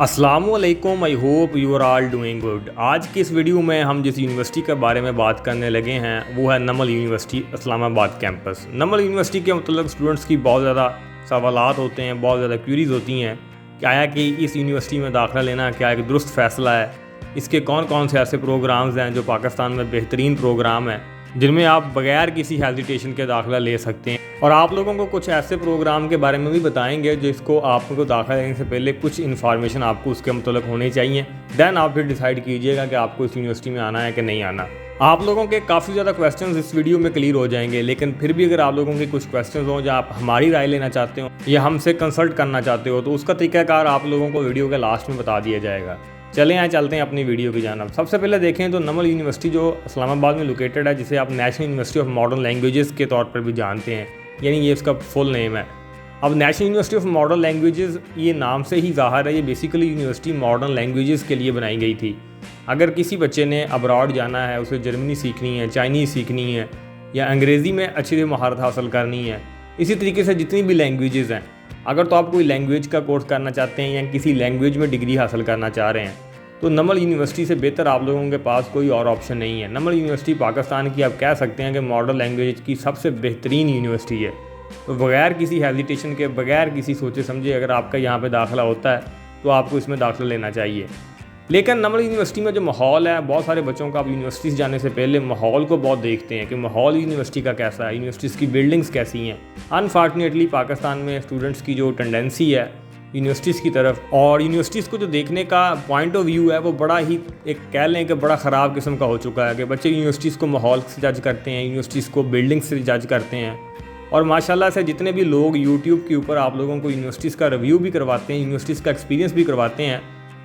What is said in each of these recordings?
अस्सलामुअलैकुम, I hope you are all doing good. आज की इस वीडियो में हम जिस यूनिवर्सिटी के बारे में बात करने लगे हैं वो है नमल यूनिवर्सिटी इस्लामाबाद कैंपस। नमल यूनिवर्सिटी के मतलब स्टूडेंट्स की बहुत ज़्यादा सवालात होते हैं, बहुत ज़्यादा क्यूरीज होती हैं क्या है कि इस यूनिवर्सिटी में दाखिला लेना क्या एक दुरुस्त फ़ैसला है, इसके कौन कौन से ऐसे प्रोग्राम्स हैं जो पाकिस्तान में बेहतरीन प्रोग्राम हैं जिनमें आप बगैर किसी हेजिटेशन के दाखिला ले सकते हैं। और आप लोगों को कुछ ऐसे प्रोग्राम के बारे में भी बताएंगे जिसको आपको दाखिला लेने से पहले कुछ इन्फॉर्मेशन आपको उसके मतलब होनी चाहिए। देन आप फिर डिसाइड कीजिएगा कि आपको इस यूनिवर्सिटी में आना है कि नहीं आना। आप लोगों के काफ़ी ज़्यादा क्वेश्चंस इस वीडियो में क्लियर हो जाएंगे, लेकिन फिर भी अगर आप लोगों के कुछ क्वेश्चंस हों जो आप हमारी राय लेना चाहते हो या हमसे कंसल्ट करना चाहते हो तो उसका तरीकाकार आप लोगों को वीडियो के लास्ट में बता दिया जाएगा। चलें यहाँ चलते हैं अपनी वीडियो की जानब। सबसे पहले देखें तो नमल यूनिवर्सिटी जो इस्लामाबाद में लोकेटेड है, जिसे आप national university of modern languages के तौर पर भी जानते हैं, यानी ये इसका फुल नेम है। अब national university of modern languages ये नाम से ही ज़ाहिर है, ये बेसिकली यूनिवर्सिटी मॉडर्न लैंग्वेजेस के लिए बनाई गई थी। अगर किसी बच्चे ने अब्रॉड जाना है, उसे जर्मनी सीखनी है, चाइनीज़ सीखनी है या अंग्रेज़ी में अच्छी से महारत हासिल करनी है, इसी तरीके से जितनी भी लैंग्वेजेस हैं, अगर तो आप कोई लैंग्वेज का कोर्स करना चाहते हैं या किसी लैंग्वेज में डिग्री हासिल करना चाह रहे हैं तो नमल यूनिवर्सिटी से बेहतर आप लोगों के पास कोई और ऑप्शन नहीं है। नमल यूनिवर्सिटी पाकिस्तान की आप कह सकते हैं कि मॉडर्न लैंग्वेज की सबसे बेहतरीन यूनिवर्सिटी है। तो बगैर किसी हेजिटेशन के, बगैर किसी सोचे समझे अगर आपका यहाँ पे दाखिला होता है तो आपको इसमें दाखिला लेना चाहिए। लेकिन नमल यूनिवर्सिटी में जो माहौल है, बहुत सारे बच्चों का आप यूनिवर्सिटी से जाने से पहले माहौल को बहुत देखते हैं कि माहौल यूनिवर्सिटी का कैसा है, यूनिवर्सिटी की बिल्डिंग्स कैसी हैं। अनफॉर्चुनेटली पाकिस्तान में स्टूडेंट्स की जो टेंडेंसी है यूनिवर्सिटीज़ की तरफ, और यूनिवर्सिटीज़ को जो देखने का पॉइंट ऑफ व्यू है वो बड़ा ही एक कह लें कि बड़ा ख़राब किस्म का हो चुका है कि बच्चे यूनिवर्सिटीज़ को माहौल से जज करते हैं, यूनिवर्सिटीज़ को बिल्डिंग से जज करते हैं। और माशाल्लाह से जितने भी लोग यूट्यूब के ऊपर आप लोगों को यूनिवर्सिटीज़ का रिव्यू भी करवाते हैं, यूनिवर्सिटीज़ का एक्सपीरियंस भी करवाते हैं,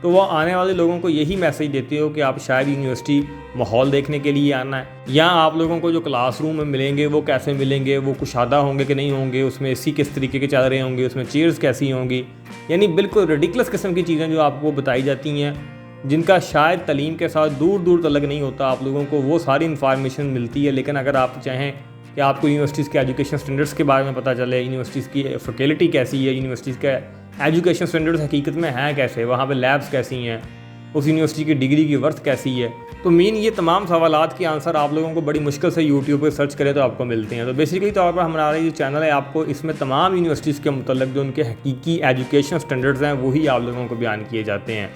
तो वो आने वाले लोगों को यही मैसेज देते हो कि आप शायद यूनिवर्सिटी माहौल देखने के लिए आना है, या आप लोगों को जो क्लासरूम में मिलेंगे वो कैसे मिलेंगे, वो कुशादा होंगे कि नहीं होंगे, उसमें एसी किस तरीके के चल रहे होंगे, उसमें चेयर्स कैसी होंगी, यानी बिल्कुल रिडिकुलस किस्म की चीज़ें जो आपको बताई जाती हैं जिनका शायद तलीम के साथ दूर दूर तक नहीं होता। आप लोगों को वो सारी इन्फॉर्मेशन मिलती है। लेकिन अगर आप चाहें कि आपको यूनिवर्सिटीज़ के एजुकेशन स्टैंडर्ड्स के बारे में पता चले, यूनिवर्सिटीज़ की फैकल्टी कैसी है, यूनिवर्सिटीज़ के एजुकेशन स्टैंडर्ड्स हकीकत में हैं कैसे, वहाँ पे लैब्स कैसी हैं, उस यूनिवर्सिटी की डिग्री की वर्थ कैसी है, तो मीन ये तमाम सवालात के आंसर आप लोगों को बड़ी मुश्किल से यूट्यूब पर सर्च करें तो आपको मिलते हैं। तो बेसिकली तौर पर हमारा ये चैनल है, आपको इसमें तमाम यूनिवर्सिटीज़ के मतलब जो उनके हकीकी एजुकेशन स्टैंडर्ड्स हैं वही आप लोगों को बयान किए जाते हैं।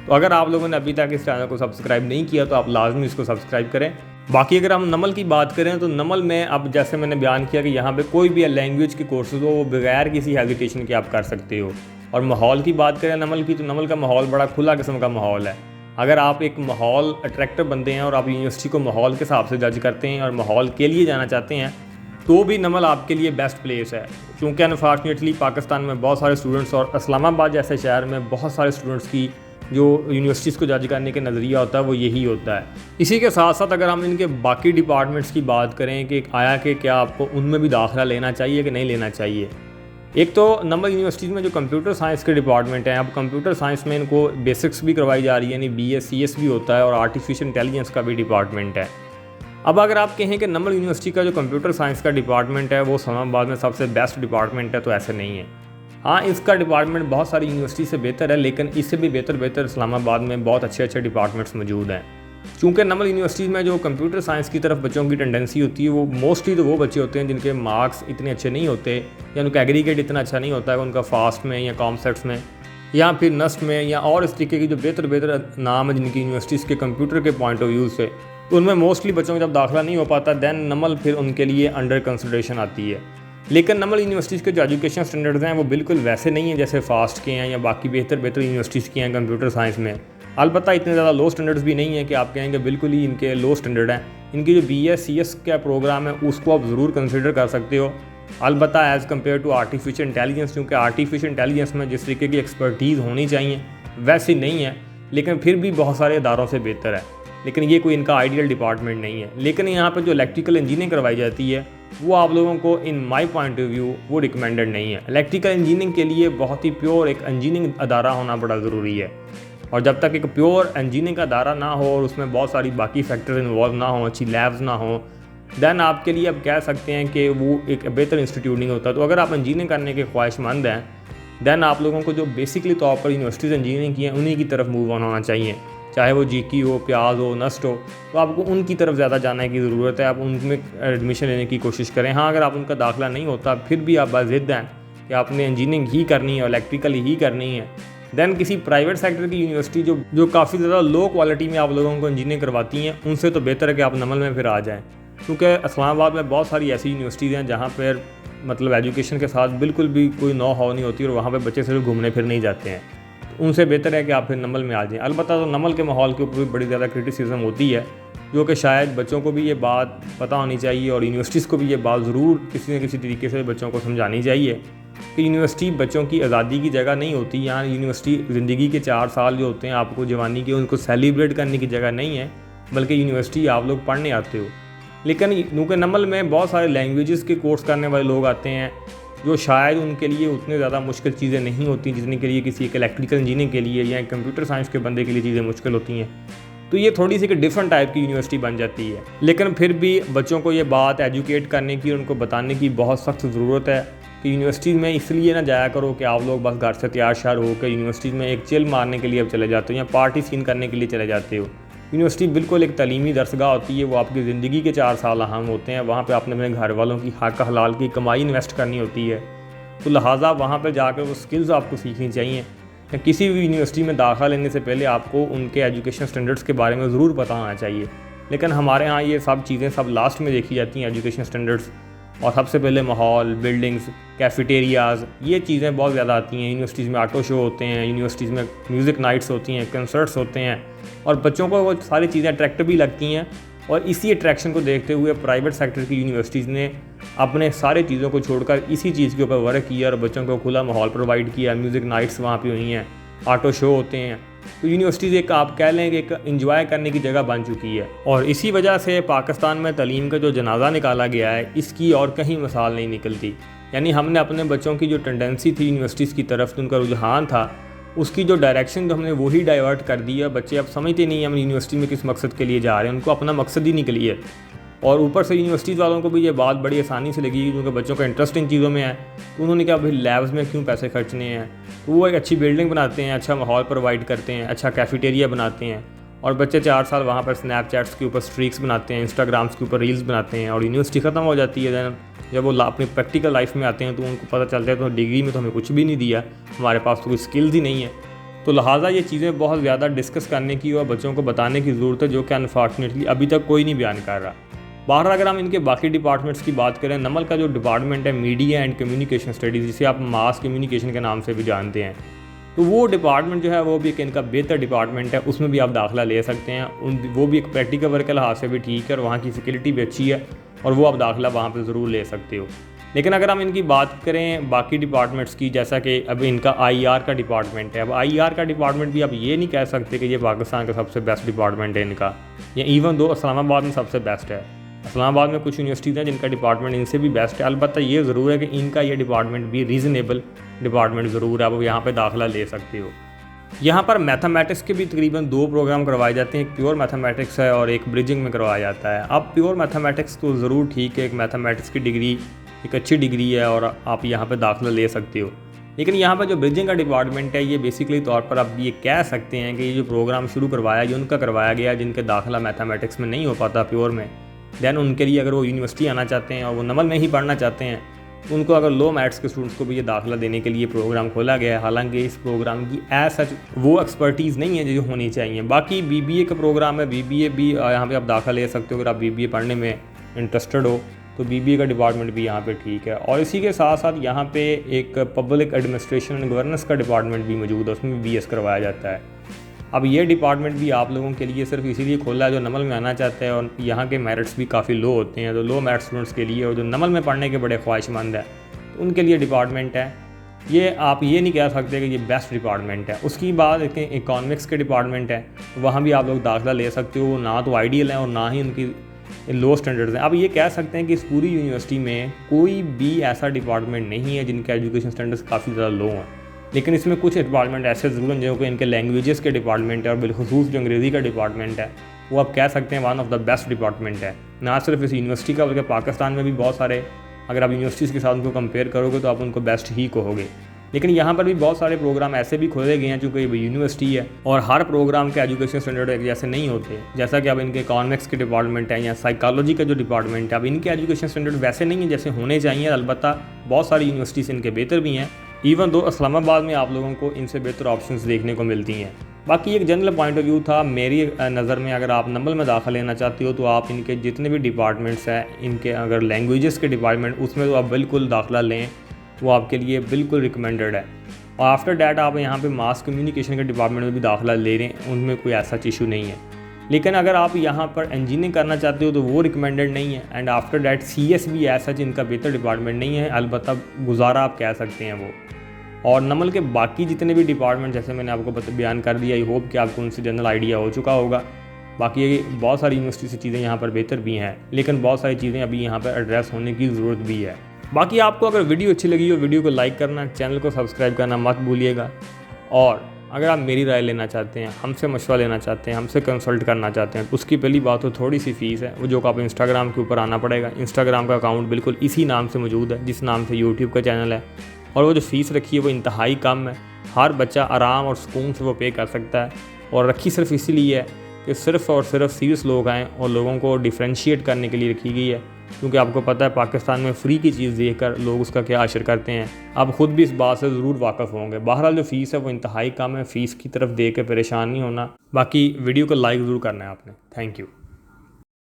तो अगर आप लोगों ने अभी तक इस चैनल को सब्सक्राइब नहीं किया तो आप लाजमी इसको सब्सक्राइब करें। बाकी अगर हम नमल की बात करें तो नमल में अब जैसे मैंने बयान किया कि यहाँ पे कोई भी लैंग्वेज के कोर्सेज हो वो बगैर किसी हेजिटेशन के आप कर सकते हो। और माहौल की बात करें नमल की, तो नमल का माहौल बड़ा खुला किस्म का माहौल है। अगर आप एक माहौल अट्रैक्टर बनते हैं और आप यूनिवर्सिटी को माहौल के हिसाब से जज करते हैं और माहौल के लिए जाना चाहते हैं तो भी नमल आपके लिए बेस्ट प्लेस है। क्योंकि अनफॉर्चुनेटली पाकिस्तान में बहुत सारे स्टूडेंट्स और इस्लामाबाद जैसे शहर में बहुत सारे स्टूडेंट्स की जो यूनिवर्सिटीज़ को जज करने का नज़रिया होता है वो यही होता है। इसी के साथ साथ अगर हम इनके बाकी डिपार्टमेंट्स की बात करें कि आया कि क्या आपको उनमें भी दाखिला लेना चाहिए कि नहीं लेना चाहिए। एक तो नमल यूनिवर्सिटीज़ में जो कंप्यूटर साइंस के डिपार्टमेंट हैं, अब कंप्यूटर साइंस में इनको बेसिक्स भी करवाई जा रही है, यानी BSc भी होता है, और आर्टिफिशियल इंटेलिजेंस का भी डिपार्टमेंट है। अब अगर आप कहें कि नमल यूनिवर्सिटी का जो कंप्यूटर साइंस का डिपार्टमेंट है वो इस्लामाबाद में सबसे बेस्ट डिपार्टमेंट है, तो ऐसे नहीं है। हाँ, इसका डिपार्टमेंट बहुत सारी यूनिवर्सिटी से बेहतर है, लेकिन इससे भी बेहतर इस्लामाबाद में बहुत अच्छे अच्छे डिपार्टमेंट्स मौजूद हैं। चूँकि नमल यूनिवर्सिटी में जो कंप्यूटर साइंस की तरफ बच्चों की टेंडेंसी होती है वो मोस्टली तो वो बच्चे होते हैं जिनके मार्क्स इतने अच्छे नहीं होते या उनका एग्रीगेट इतना अच्छा नहीं होता है उनका फास्ट में या कॉमसेट्स में या फिर नस्ट में या और इस तरीके की जो बेहतर नाम है जिनकी यूनिवर्सिटीज़ के कंप्यूटर के पॉइंट ऑफ व्यू से, तो उनमें मोस्टली बच्चों का जब दाखिला नहीं हो पाता दैन नमल फिर उनके लिए अंडर कंसिडरेशन आती है। लेकिन नमल यूनिवर्सिटीज़ के जो एजुकेशन स्टैंडर्ड्स हैं वो बिल्कुल वैसे नहीं हैं जैसे फास्ट के हैं या बाकी बेहतर यूनिवर्सिटीज़ के हैं कंप्यूटर साइंस में। अलबत्ता इतने ज़्यादा लो स्टैंडर्ड्स भी नहीं है कि आप कहेंगे बिल्कुल ही इनके लो स्टैंडर्ड हैं। इनकी जो BS-CS का प्रोग्राम है उसको आप ज़रूर कंसिडर कर सकते हो, अलबत्ता as compared to artificial intelligence, क्योंकि आर्टिफिशियल इंटेलिजेंस में जिस तरीके की एक्सपर्टीज़ होनी चाहिए वैसी नहीं है, लेकिन फिर भी बहुत सारे इदारों से बेहतर है। लेकिन ये कोई इनका आइडियल डिपार्टमेंट नहीं है। लेकिन यहाँ पर जो इलेक्ट्रिकल इंजीनियरिंग करवाई जाती है वो आप लोगों को इन माई पॉइंट ऑफ व्यू वो रिकमेंडेड नहीं है। इलेक्ट्रिकल इंजीनियरिंग के लिए बहुत ही प्योर एक इंजीनियरिंग अदारा होना बड़ा ज़रूरी है, और जब तक एक प्योर इंजीनियरिंग का अदारा ना हो और उसमें बहुत सारी बाकी फैक्टर्स इन्वॉल्व ना हो, अच्छी लैब्स ना हो, दैन आपके लिए अब कह सकते हैं कि वो एक बेहतर इंस्टीट्यूट नहीं होता। तो अगर आप इंजीनियरिंग करने के ख्वाहिशमंद हैं देन आप लोगों को जो बेसिकली तौर पर यूनिवर्सिटीज़ इंजीनियरिंग की हैं उन्हीं की तरफ मूव ऑन होना चाहिए, चाहे वो जीकी हो, प्याज हो, नस्ट हो, तो आपको उनकी तरफ ज़्यादा जाने की ज़रूरत है। आप उनमें एडमिशन लेने की कोशिश करें। हाँ, अगर आप उनका दाखिला नहीं होता फिर भी आप बाज़िद हैं कि आपने इंजीनियरिंग ही करनी है और इलेक्ट्रिकल ही करनी है, देन किसी प्राइवेट सेक्टर की यूनिवर्सिटी जो काफ़ी ज़्यादा लो क्वालिटी में आप लोगों को इंजीनियरिंग करवाती हैं, उनसे तो बेहतर है कि आप नमल में फिर आ जाएँ। क्योंकि इस्लामाबाद में बहुत सारी ऐसी यूनिवर्सिटीज़ हैं जहाँ पर मतलब एजुकेशन के साथ बिल्कुल भी कोई नो हाउ नहीं होती और वहाँ पे बच्चे सिर्फ घूमने फिरने ही जाते हैं। तो उनसे बेहतर है कि आप फिर नमल में आ जाएं। अलबत्ता तो नमल के माहौल के ऊपर भी बड़ी ज़्यादा क्रिटिसिज्म होती है, जो कि शायद बच्चों को भी ये बात पता होनी चाहिए और यूनिवर्सिटीज़ को भी ये बात ज़रूर किसी न किसी तरीके से बच्चों को समझानी चाहिए कि यूनिवर्सिटी बच्चों की आज़ादी की जगह नहीं होती। यहाँ यूनिवर्सिटी ज़िंदगी के 4 साल जो होते हैं आपको जवानी के, उनको सेलिब्रेट करने की जगह नहीं है, बल्कि यूनिवर्सिटी आप लोग पढ़ने आते हो। लेकिन क्योंकि नमल में बहुत सारे लैंग्वेजेस के कोर्स करने वाले लोग आते हैं जो शायद उनके लिए उतने ज़्यादा मुश्किल चीज़ें नहीं होती जितने के लिए किसी एक इलेक्ट्रिकल इंजीनियरिंग के लिए या कंप्यूटर साइंस के बंदे के लिए चीज़ें मुश्किल होती हैं। तो ये थोड़ी सी एक डिफरेंट टाइप की यूनिवर्सिटी बन जाती है। लेकिन फिर भी बच्चों को ये बात एजुकेट करने की और उनको बताने की बहुत सख्त ज़रूरत है कि यूनिवर्सिटी में इसलिए ना जाया करो कि आप लोग बस घर से तैयार शार हो कि यूनिवर्सिटी में एक चिल मारने के लिए अब चले जाते हो या पार्टी सीन करने के लिए चले जाते हो। यूनिवर्सिटी बिल्कुल एक तालीमी दरसगाह होती है, वो आपकी ज़िंदगी के 4 साल अहम होते हैं। वहाँ पे आपने अपने घर वालों की हक हलाल की कमाई इन्वेस्ट करनी होती है, तो लिहाजा वहाँ पर जाकर वो स्किल्स आपको सीखनी चाहिए। किसी भी यूनिवर्सिटी में दाखिला लेने से पहले आपको उनके एजुकेशन स्टैंडर्ड्स के बारे में ज़रूर पता होना चाहिए। लेकिन हमारे यहाँ ये सब चीज़ें सब लास्ट में देखी जाती हैं, एजुकेशन स्टैंडर्ड्स, और सबसे पहले माहौल, बिल्डिंग्स, कैफेटेरियाज़, ये चीज़ें बहुत ज़्यादा आती हैं। यूनिवर्सिटीज़ में ऑटो शो होते हैं, यूनिवर्सिटीज़ में म्यूज़िक नाइट्स होती हैं, कंसर्ट्स होते हैं, और बच्चों को वो सारी चीज़ें अट्रैक्टिव भी लगती हैं। और इसी अट्रैक्शन को देखते हुए प्राइवेट सेक्टर की यूनिवर्सिटीज़ ने अपने सारे चीज़ों को छोड़कर इसी चीज़ के ऊपर वर्क किया और बच्चों को खुला माहौल प्रोवाइड किया। म्यूज़िक नाइट्स वहाँ पे हुई हैं, ऑटो शो होते हैं। तो यूनिवर्सिटीज़ एक आप कह लें कि एक इंजॉय करने की जगह बन चुकी है। और इसी वजह से पाकिस्तान में तालीम का जो जनाजा निकाला गया है, इसकी और कहीं मिसाल नहीं निकलती। यानी हमने अपने बच्चों की जो टेंडेंसी थी यूनिवर्सिटीज़ की तरफ, उनका रुझान था, उसकी जो डायरेक्शन तो हमने वही डाइवर्ट कर दिया। बच्चे अब समझते नहीं हम यूनिवर्सिटी में किस मकसद के लिए जा रहे हैं, उनको अपना मकसद ही निकली है। और ऊपर से यूनिवर्सिटीज़ वालों को भी ये बात बड़ी आसानी से लगी क्योंकि बच्चों का इंटरेस्ट इन चीज़ों में है। तो उन्होंने कहा भाई लैब्स में क्यों पैसे खर्चने हैं, तो वो एक अच्छी बिल्डिंग बनाते हैं, अच्छा माहौल प्रोवाइड करते हैं, अच्छा कैफेटेरिया बनाते हैं, और बच्चे 4 साल वहाँ पर स्नैपचैट्स के ऊपर स्ट्रीक्स बनाते हैं, इंस्टाग्राम्स के ऊपर रील्स बनाते हैं, और यूनिवर्सिटी ख़त्म हो जाती है। दैन जब वो अपनी प्रैक्टिकल लाइफ में आते हैं तो उनको पता चलता है तो डिग्री में तो हमें कुछ भी नहीं दिया, हमारे पास तो कोई स्किल्स ही नहीं है। तो लिहाजा ये चीज़ें बहुत ज़्यादा डिस्कस करने की और बच्चों को बताने की ज़रूरत है, जो कि अनफॉर्चुनेटली अभी तक कोई नहीं बयान कर रहा। बाहर अगर हम इनके बाकी डिपार्टमेंट्स की बात करें, नमल का जो डिपार्टमेंट है मीडिया एंड कम्युनिकेशन स्टडीज़, जिसे आप मास कम्युनिकेशन के नाम से भी जानते हैं, तो वो डिपार्टमेंट जो है वो भी एक इनका बेहतर डिपार्टमेंट है। उसमें भी आप दाखिला ले सकते हैं। वो भी एक प्रैक्टिकल वर्क के लिहाज से भी ठीक है और वहाँ की फैसिलिटी भी अच्छी है, और वो आप दाखिला वहाँ पर ज़रूर ले सकते हो। लेकिन अगर हम इनकी बात करें बाकी डिपार्टमेंट्स की, जैसा कि अब इनका आईआर का डिपार्टमेंट है, अब आईआर का डिपार्टमेंट भी आप ये नहीं कह सकते कि ये पाकिस्तान का सबसे बेस्ट डिपार्टमेंट है इनका, या इवन दो इस्लामाबाद में सबसे बेस्ट है। इस्लामाबाद में कुछ यूनिवर्सिटीज़ हैं जिनका डिपार्टमेंट इनसे भी बेस्ट है। अलबत्ता ये ज़रूर है कि इनका ये डिपार्टमेंट भी रीज़नेबल डिपार्टमेंट ज़रूर है, आप यहाँ पर दाखिला ले सकते हो। यहाँ पर मैथमेटिक्स के भी तकरीबन 2 प्रोग्राम करवाए जाते हैं, एक प्योर मैथमेटिक्स है और एक ब्रिजिंग में करवाया जाता है। अब प्योर मैथमेटिक्स तो ज़रूर ठीक है, एक मैथमेटिक्स की डिग्री एक अच्छी डिग्री है और आप यहाँ पे दाखिला ले सकते हो। लेकिन यहाँ पर जो ब्रिजिंग का डिपार्टमेंट है, ये बेसिकली तौर पर आप ये कह सकते हैं कि ये जो प्रोग्राम शुरू करवाया ये उनका करवाया गया जिनके दाखिला मैथमेटिक्स में नहीं हो पाता प्योर में। दैन उनके लिए अगर वो यूनिवर्सिटी आना चाहते हैं और वो नमल में ही पढ़ना चाहते हैं, तो उनको अगर लो मैथ्स के स्टूडेंट्स को भी ये दाखिला देने के लिए प्रोग्राम खोला गया है। हालांकि इस प्रोग्राम की एज सच वो एक्सपर्टीज़ नहीं है जो होनी चाहिए। बाकी बीबीए का प्रोग्राम है, बीबीए भी यहाँ पे आप दाखिला ले सकते हो अगर आप बीबीए पढ़ने में इंटरेस्टेड हो, तो बीबीए का डिपार्टमेंट भी यहाँ पे ठीक है। और इसी के साथ साथ यहाँ पे एक पब्लिक एडमिनिस्ट्रेशन एंड गवर्नेंस का डिपार्टमेंट भी मौजूद है, उसमें बीएस करवाया जाता है। अब ये डिपार्टमेंट भी आप लोगों के लिए सिर्फ इसीलिए खोला है जो नमल में आना चाहते हैं, और यहाँ के मेरिट्स भी काफ़ी लो होते हैं, तो लो मेरिट स्टूडेंट्स के लिए और जो नमल में पढ़ने के बड़े ख्वाहिशमंद हैं तो उनके लिए डिपार्टमेंट है। ये आप ये नहीं कह सकते कि ये बेस्ट डिपार्टमेंट है। उसकी बात इकोनॉमिक्स के डिपार्टमेंट है, वहाँ भी आप लोग दाखिला ले सकते हो। ना तो आइडियल है और ना ही उनकी लो स्टैंडर्ड्स हैं। अब ये कह सकते हैं कि इस पूरी यूनिवर्सिटी में कोई भी ऐसा डिपार्टमेंट नहीं है जिनके एजुकेशन स्टैंडर्ड्स काफ़ी ज़्यादा लो हैं, लेकिन इसमें कुछ डिपार्टमेंट ऐसे ज़रूर हैं जो कि इनके लैंग्वेजेस के डिपार्टमेंट है, और बिलखुसूस जो अंग्रेज़ी का डिपार्टमेंट है वो आप कह सकते हैं one of the best department है, ना सिर्फ इस यूनिवर्सिटी का बल्कि पाकिस्तान में भी बहुत सारे, अगर आप यूनिवर्सिटीज़ के साथ उनको कंपेयर करोगे तो आप उनको बेस्ट ही कहोगे। लेकिन यहाँ पर भी बहुत सारे प्रोग्राम ऐसे भी खोले गए हैं चूँकि ये यूनिवर्सिटी है और हर प्रोग्राम के एजुकेशन स्टैंडर्ड एक जैसे नहीं होते। जैसा कि अब इनके इकोनॉमिक्स के डिपार्टमेंट है या साइकोलॉजी का जो डिपार्टमेंट है, अब इनके एजुकेशन स्टैंडर्ड वैसे नहीं है जैसे होने चाहिए। अलबत्ता बहुत सारी यूनिवर्सिटीज़ इनके बेहतर भी हैं, इवन दो इस्लामाबाद में आप लोगों को इनसे बेहतर ऑप्शंस देखने को मिलती हैं। बाकी एक जनरल पॉइंट ऑफ व्यू था मेरी नज़र में, अगर आप नमल में दाखिला लेना चाहते हो तो आप इनके जितने भी डिपार्टमेंट्स हैं, इनके अगर लैंग्वेजेस के डिपार्टमेंट उसमें तो आप बिल्कुल दाखिला लें, वो आपके लिए बिल्कुल रिकमेंडेड है। और आफ्टर डैट आप यहाँ पे मास कम्युनिकेशन के डिपार्टमेंट में भी दाखिला ले रहे हैं, उनमें कोई ऐसा इशू नहीं है। लेकिन अगर आप यहाँ पर इंजीनियरिंग करना चाहते हो तो वो रिकमेंडेड नहीं है। एंड आफ्टर डैट CS भी ऐसा जिनका बेहतर डिपार्टमेंट नहीं है, अलबत्ता गुजारा आप कह सकते हैं वो। और नमल के बाकी जितने भी डिपार्टमेंट जैसे मैंने आपको बयान कर दिया, आई होप कि आपको उनसे जनरल आइडिया हो चुका होगा। बाकी बहुत सारी यूनिवर्सिटी से चीज़ें यहाँ पर बेहतर भी हैं, लेकिन बहुत सारी चीज़ें अभी यहाँ पर एड्रेस होने की ज़रूरत भी है। बाकी आपको अगर वीडियो अच्छी लगी हो, वीडियो को लाइक करना, चैनल को सब्सक्राइब करना मत भूलिएगा। और अगर आप मेरी राय लेना चाहते हैं, हमसे मशवरा लेना चाहते हैं, हमसे कंसल्ट करना चाहते हैं, तो उसकी पहली बात तो थोड़ी सी फ़ीस है, वो जो कि आप इंस्टाग्राम के ऊपर आना पड़ेगा। इंस्टाग्राम का अकाउंट बिल्कुल इसी नाम से मौजूद है जिस नाम से यूट्यूब का चैनल है। और वो जो फ़ीस रखी है वो इंतहाई कम है, हर बच्चा आराम और सुकून से वो पे कर सकता है। और रखी सिर्फ इसीलिए है कि सिर्फ़ और सिर्फ सीरियस लोग आएँ और लोगों को डिफ्रेंशिएट करने के लिए रखी गई है, क्योंकि आपको पता है पाकिस्तान में फ्री की चीज़ देखकर लोग उसका क्या असर करते हैं। आप ख़ुद भी इस बात से ज़रूर वाकिफ़ होंगे। बहरहाल जो फ़ीस है वो इंतहाई कम है, फ़ीस की तरफ देख के परेशान नहीं होना। बाकी वीडियो को लाइक ज़रूर करना है आपने। Thank you.